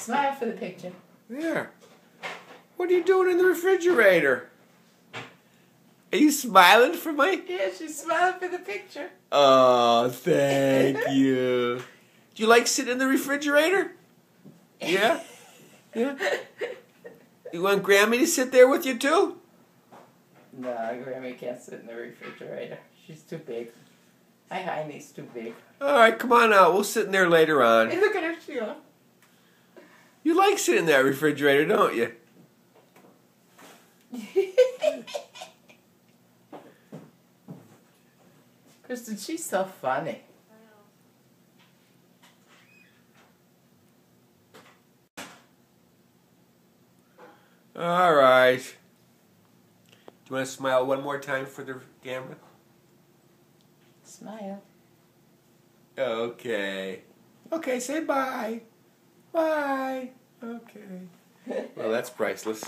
Smile for the picture. There. What are you doing in the refrigerator? Are you smiling for me? Yeah, she's smiling for the picture. Oh, thank you. Do you like sitting in the refrigerator? Yeah? Yeah? You want Grammy to sit there with you too? No, Grammy can't sit in the refrigerator. She's too big. My Heine's too big. All right, come on out. We'll sit in there later on. Hey, look at her, Sheila. You like sitting in that refrigerator, don't you? Kristen, she's so funny. All right. Do you want to smile one more time for the camera? Smile. Okay. Okay, say bye. Bye. Okay. Well, that's priceless.